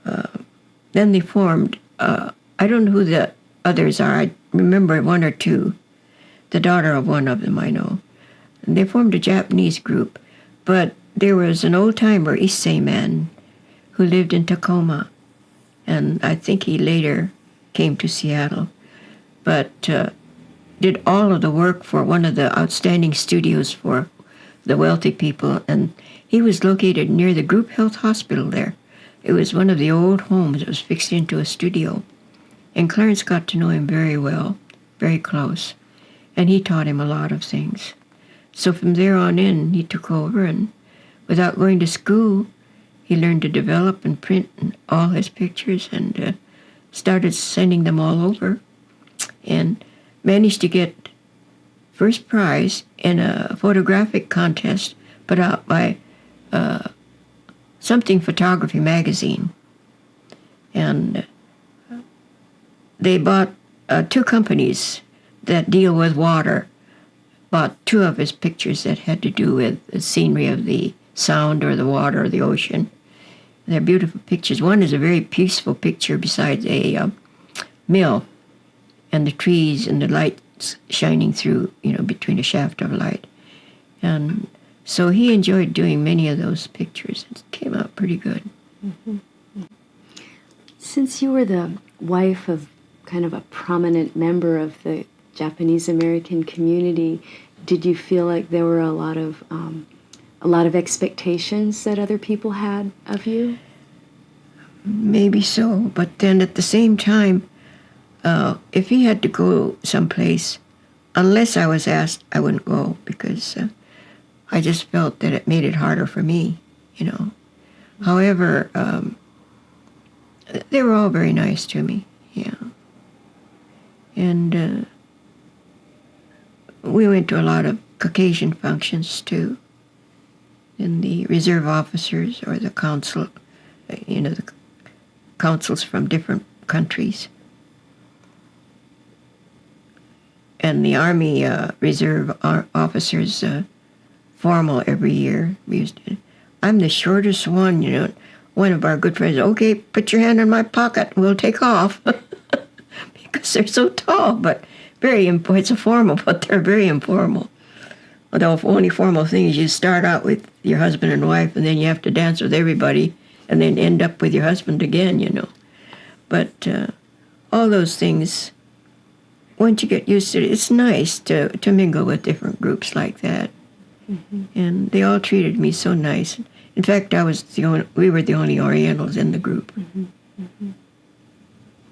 then they formed, I don't know who the others are. I remember 1 or 2. The daughter of one of them I know. And they formed a Japanese group. But there was an old-timer Issei man who lived in Tacoma. And I think he later came to Seattle. But did all of the work for one of the outstanding studios for the wealthy people. And he was located near the Group Health Hospital there. It was one of the old homes that was fixed into a studio. And Clarence got to know him very well, very close. And he taught him a lot of things. So from there on in, he took over, and without going to school, he learned to develop and print all his pictures and started sending them all over. And managed to get first prize in a photographic contest put out by Something Photography magazine. And they bought 2 companies that deal with water, bought 2 of his pictures that had to do with the scenery of the sound or the water or the ocean. They're beautiful pictures. One is a very peaceful picture beside a mill, and the trees and the lights shining through, between a shaft of light. And so he enjoyed doing many of those pictures. It came out pretty good. Mm-hmm. Since you were the wife of kind of a prominent member of the Japanese American community, did you feel like there were a lot of expectations that other people had of you? Maybe so, but then at the same time, if he had to go someplace, unless I was asked, I wouldn't go, because I just felt that it made it harder for me, However, they were all very nice to me, And we went to a lot of Caucasian functions, too, in the reserve officers or the council, the councils from different countries. And the Army Reserve officers formal every year. I'm the shortest one, One of our good friends, okay, put your hand in my pocket, we'll take off. Because they're so tall, but it's a formal, but they're very informal. The only formal thing is you start out with your husband and wife, and then you have to dance with everybody, and then end up with your husband again, But all those things once you get used to it, it's nice to mingle with different groups like that. Mm-hmm. And they all treated me so nice. In fact, we were the only Orientals in the group. Mm-hmm. Mm-hmm.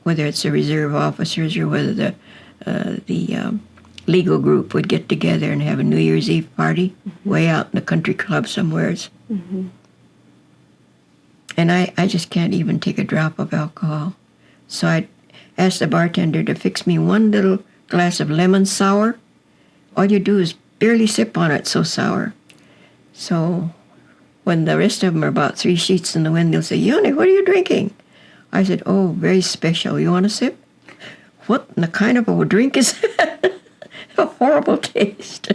Whether it's the reserve officers or whether the legal group would get together and have a New Year's Eve party way out in the country club somewheres. Mm-hmm. And I just can't even take a drop of alcohol. So I asked the bartender to fix me one little glass of lemon sour. All you do is barely sip on it, so sour. So when the rest of them are about 3 sheets in the wind, they'll say, Yone, what are you drinking? I said, oh, very special. You want a sip? What in the kind of a drink is that? A horrible taste.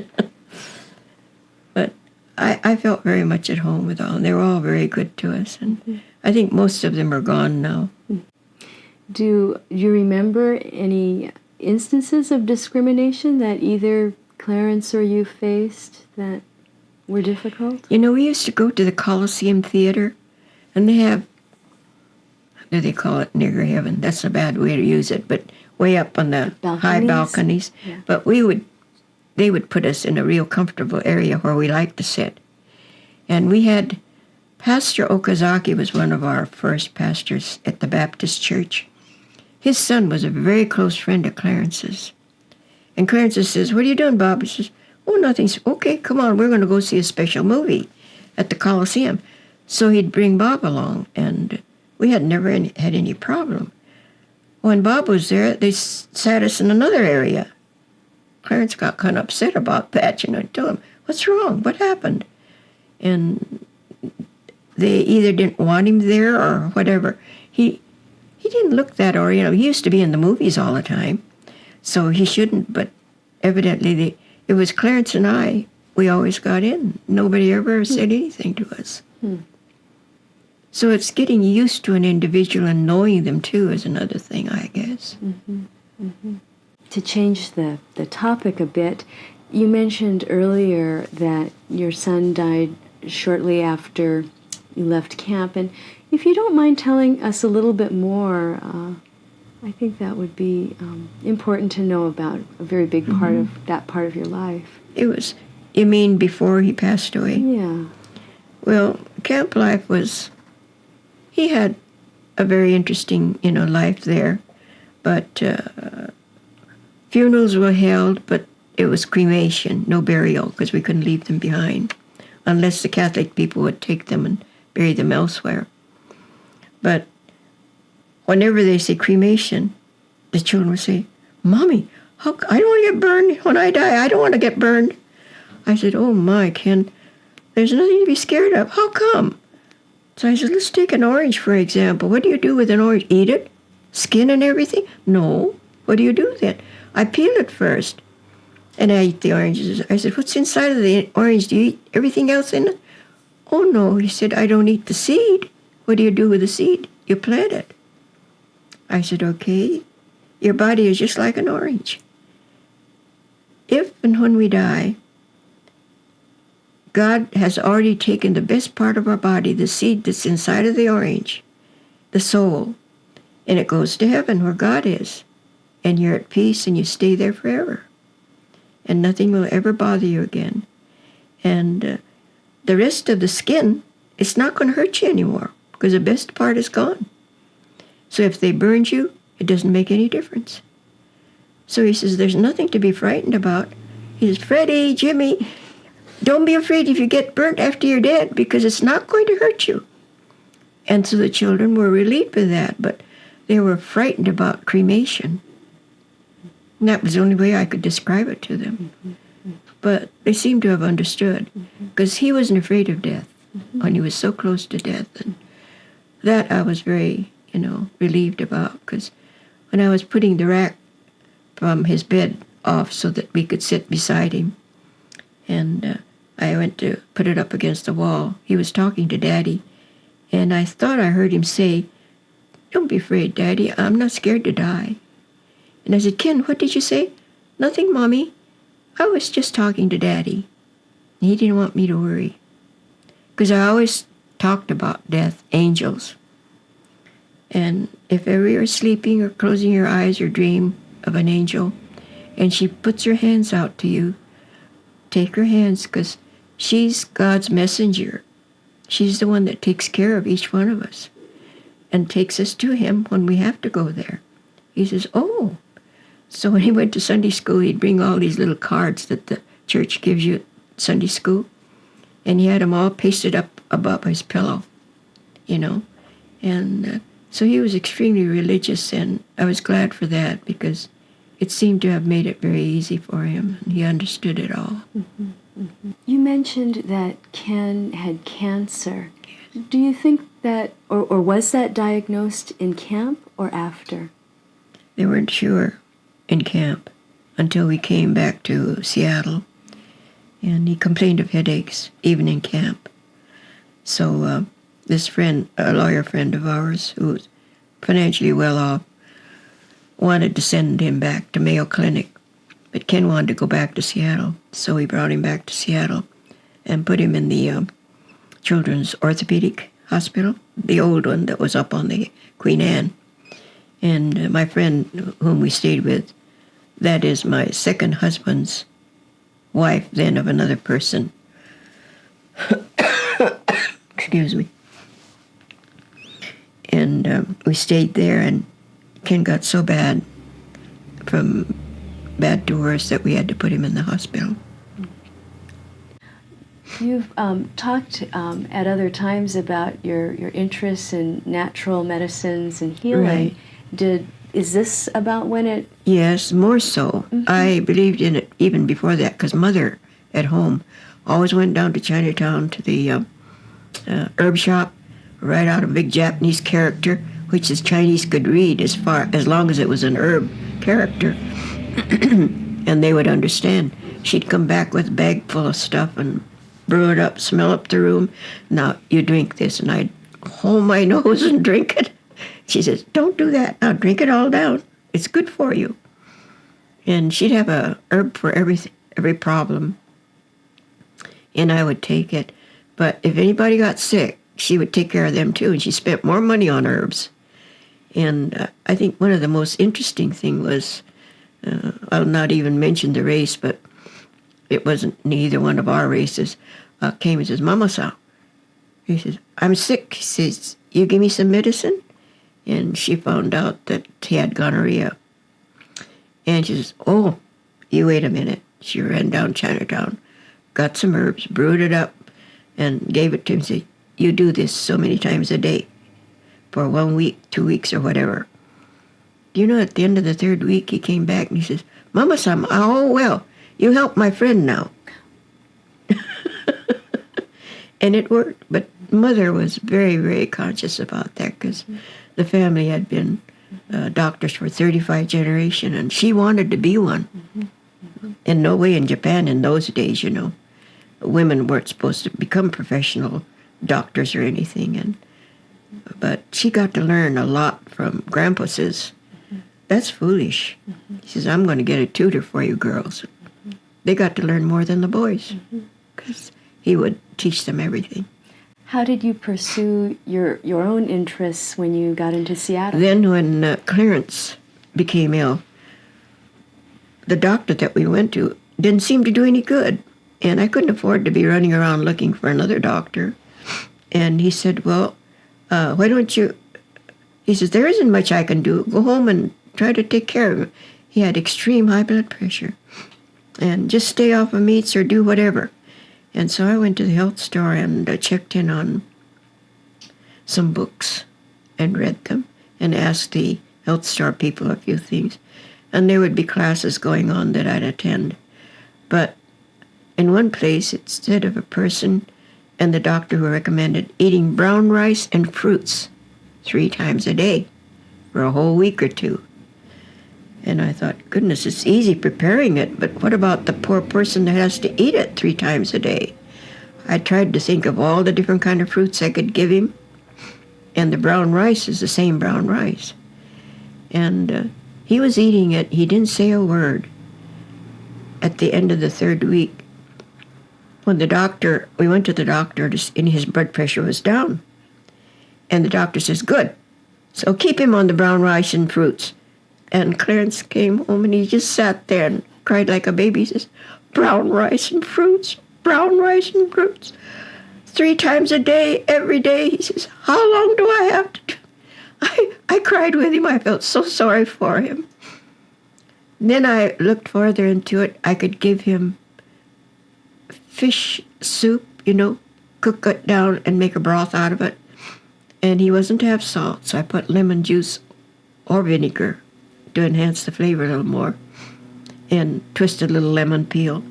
But I felt very much at home with all. They were all very good to us. And I think most of them are gone now. Do you remember any instances of discrimination that either Clarence or you faced that were difficult? You know, we used to go to the Coliseum Theater, and they have, what do they call it, nigger heaven? That's a bad way to use it, but way up on the high balconies. Yeah. But they would put us in a real comfortable area where we liked to sit. And we had, Pastor Okazaki was one of our first pastors at the Baptist church. His son was a very close friend of Clarence's. And Clarence says, what are you doing, Bob? He says, oh, nothing. Okay, come on, we're going to go see a special movie at the Coliseum. So he'd bring Bob along, and we had never had any problem. When Bob was there, they sat us in another area. Clarence got kind of upset about that, I told him, what's wrong? What happened? And they either didn't want him there or whatever. He didn't look that Oriental. He used to be in the movies all the time, so he shouldn't, but evidently it was Clarence and I. We always got in. Nobody ever said anything to us. So it's getting used to an individual and knowing them, too, is another thing, I guess. Mm-hmm. Mm-hmm. To change the topic a bit, you mentioned earlier that your son died shortly after you left camp. And if you don't mind telling us a little bit more, I think that would be important to know about a very big part of that part of your life. It was, you mean before he passed away? Yeah. Well, camp life was, he had a very interesting, life there. But funerals were held, but it was cremation, no burial, because we couldn't leave them behind, unless the Catholic people would take them and bury them elsewhere. But whenever they say cremation, the children would say, Mommy, I don't want to get burned when I die. I don't want to get burned. I said, oh, my, Ken, there's nothing to be scared of. How come? So I said, let's take an orange, for example. What do you do with an orange? Eat it? Skin and everything? No. What do you do then? I peel it first, and I eat the oranges. I said, what's inside of the orange? Do you eat everything else in it? Oh, no. He said, I don't eat the seed. What do you do with the seed? You plant it. I said, okay. Your body is just like an orange. If and when we die, God has already taken the best part of our body, the seed that's inside of the orange, the soul, and it goes to heaven where God is. And you're at peace and you stay there forever. And nothing will ever bother you again. And the rest of the skin, it's not going to hurt you anymore because the best part is gone. So if they burned you, it doesn't make any difference. So he says, there's nothing to be frightened about. He says, Freddie, Jimmy, don't be afraid if you get burnt after you're dead because it's not going to hurt you. And so the children were relieved by that, but they were frightened about cremation. And that was the only way I could describe it to them. But they seemed to have understood because he wasn't afraid of death when he was so close to death. And that I was very, relieved about because when I was putting the rack from his bed off so that we could sit beside him, and I went to put it up against the wall, he was talking to Daddy, and I thought I heard him say, don't be afraid, Daddy, I'm not scared to die. And I said, Ken, what did you say? Nothing, Mommy. I was just talking to Daddy. And he didn't want me to worry. Because I always talked about death, angels. And if ever you're sleeping or closing your eyes or dream of an angel, and she puts her hands out to you, take her hands, because she's God's messenger. She's the one that takes care of each one of us and takes us to him when we have to go there. He says, oh. So when he went to Sunday school, he'd bring all these little cards that the church gives you at Sunday school, and he had them all pasted up above his pillow, And so he was extremely religious, and I was glad for that because it seemed to have made it very easy for him, and he understood it all. Mm-hmm, mm-hmm. You mentioned that Ken had cancer. Yes. Do you think that, or was that diagnosed in camp or after? They weren't sure in camp until we came back to Seattle, and he complained of headaches even in camp. So this friend, a lawyer friend of ours who was financially well off, wanted to send him back to Mayo Clinic, but Ken wanted to go back to Seattle, so we brought him back to Seattle and put him in the Children's Orthopedic Hospital, the old one that was up on the Queen Anne. And my friend whom we stayed with, that is my second husband's wife, then of another person. Excuse me. And we stayed there, and Ken got so bad, from bad to worse, that we had to put him in the hospital. You've talked at other times about your interests in natural medicines and healing. Right. Is this about when it... Yes, more so. Mm-hmm. I believed in it even before that, because Mother at home always went down to Chinatown to the herb shop, right out a big Japanese character, which the Chinese could read as long as it was an herb character, and they would understand. She'd come back with a bag full of stuff and brew it up, smell up the room. Now, you drink this, and I'd hold my nose and drink it. She says, don't do that. Now drink it all down. It's good for you. And she'd have a herb for every problem, and I would take it. But if anybody got sick, she would take care of them too, and she spent more money on herbs. And I think one of the most interesting thing was, I'll not even mention the race, but it wasn't neither one of our races, came and says, Mama-san. He says, I'm sick. He says, you give me some medicine? And she found out that he had gonorrhea. And she says, oh, you wait a minute. She ran down Chinatown, got some herbs, brewed it up, and gave it to him and said, you do this so many times a day for 1 week, 2 weeks, or whatever. You know, at the end of the third week, he came back and he says, Mama-san, oh, well, you help my friend now. And it worked. But Mother was very, very conscious about that because the family had been doctors for 35 generations, and she wanted to be one. In no way in Japan in those days, women weren't supposed to become professional doctors or anything. But she got to learn a lot from Grandpa says, that's foolish. He says, I'm going to get a tutor for you girls. They got to learn more than the boys because he would teach them everything. How did you pursue your own interests when you got into Seattle? Then when Clarence became ill, the doctor that we went to didn't seem to do any good. And I couldn't afford to be running around looking for another doctor. And he said, well, why don't you... He says, there isn't much I can do. Go home and try to take care of him. He had extreme high blood pressure. And just stay off of meats or do whatever. And so I went to the health store and checked in on some books and read them and asked the health store people a few things. And there would be classes going on that I'd attend. But in one place, it said of a person and the doctor who recommended eating brown rice and fruits 3 times a day for a whole week or 2. And I thought, goodness, it's easy preparing it, but what about the poor person that has to eat it 3 times a day? I tried to think of all the different kind of fruits I could give him, and the brown rice is the same brown rice. And he was eating it. He didn't say a word. At the end of the 3rd week, when we went to the doctor, and his blood pressure was down. And the doctor says, good, so keep him on the brown rice and fruits. And Clarence came home, and he just sat there and cried like a baby. He says, brown rice and fruits, brown rice and fruits. 3 times a day, every day. He says, how long do I have to do? I cried with him. I felt so sorry for him. Then I looked further into it. I could give him fish soup, cook it down and make a broth out of it. And he wasn't to have salt, so I put lemon juice or vinegar to enhance the flavor a little more, and twist a little lemon peel.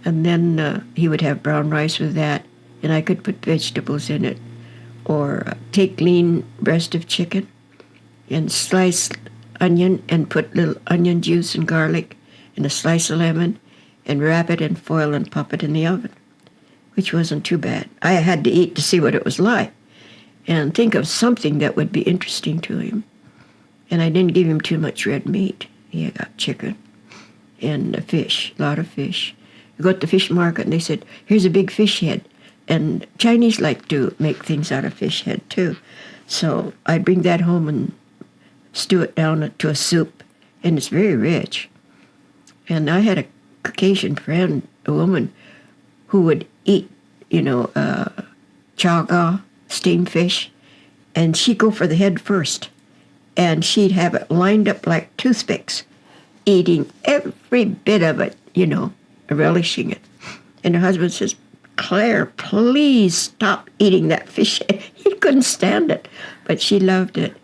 And then he would have brown rice with that, and I could put vegetables in it, or take lean breast of chicken and slice onion and put little onion juice and garlic and a slice of lemon and wrap it in foil and pop it in the oven, which wasn't too bad. I had to eat to see what it was like and think of something that would be interesting to him. And I didn't give him too much red meat. He got chicken and fish, a lot of fish. I go to the fish market and they said, here's a big fish head. And Chinese like to make things out of fish head too. So I'd bring that home and stew it down to a soup, and it's very rich. And I had a Caucasian friend, a woman, who would eat, chaga, steamed fish, and she'd go for the head first, and she'd have it lined up like toothpicks, eating every bit of it, relishing it. And her husband says, Claire, please stop eating that fish head. He couldn't stand it, but she loved it.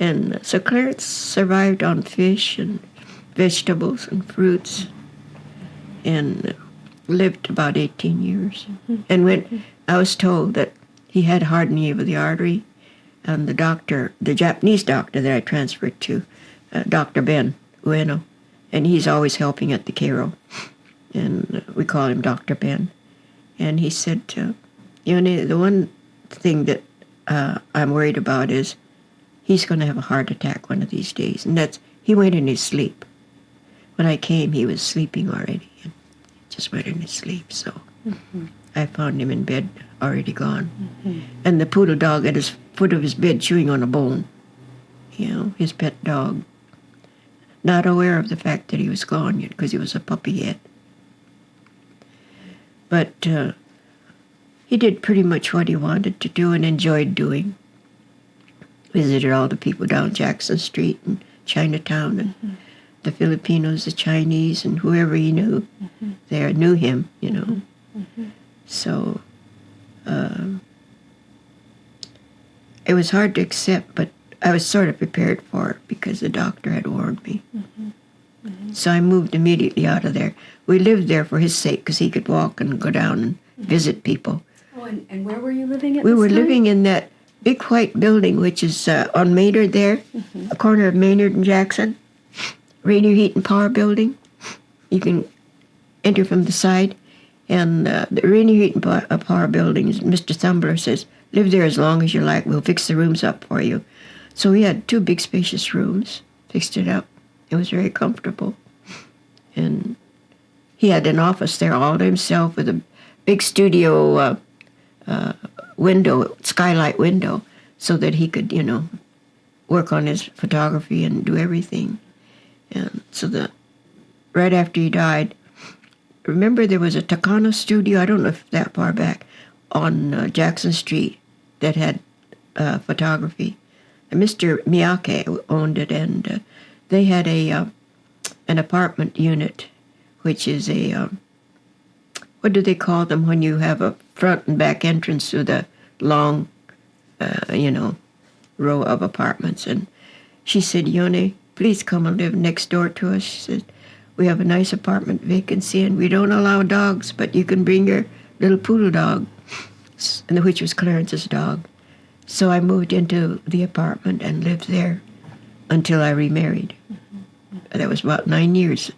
And so Clarence survived on fish and vegetables and fruits and lived about 18 years. Mm-hmm. And when I was told that he had hardening of the artery, and the Japanese doctor that I transferred to, Dr. Ben Ueno, and he's always helping at the Cairo, and we call him Dr. Ben. And he said, Yone, the one thing that I'm worried about is he's going to have a heart attack one of these days. And he went in his sleep. When I came, he was sleeping already. And just went in his sleep. So I found him in bed, already gone. Mm-hmm. And the poodle dog at his foot of his bed chewing on a bone. His pet dog. Not aware of the fact that he was gone yet because he was a puppy yet. But he did pretty much what he wanted to do and enjoyed doing. Visited all the people down Jackson Street and Chinatown and the Filipinos, the Chinese, and whoever he knew there knew him, So it was hard to accept, but I was sort of prepared for it because the doctor had warned me. So I moved immediately out of there. We lived there for his sake because he could walk and go down and visit people. Oh, and where were you living at We this were time? living in that big white building, which is on Maynard there, a corner of Maynard and Jackson. Rainier Heat and Power building. You can enter from the side. And the Rainier Heat and Power building, Mr. Thumbler says, live there as long as you like. We'll fix the rooms up for you. So we had 2 big spacious rooms, fixed it up. It was very comfortable. And he had an office there all to himself with a big studio window, skylight window, so that he could, work on his photography and do everything. And so right after he died, remember there was a Takano studio, I don't know if that far back, on Jackson Street that had photography. And Mr. Miyake owned it, and they had an apartment unit, which is what do they call them when you have a front and back entrance to the long, row of apartments. And she said, Yone, please come and live next door to us. She said, we have a nice apartment vacancy, and we don't allow dogs, but you can bring your little poodle dog, which was Clarence's dog. So I moved into the apartment and lived there until I remarried. That was about 9 years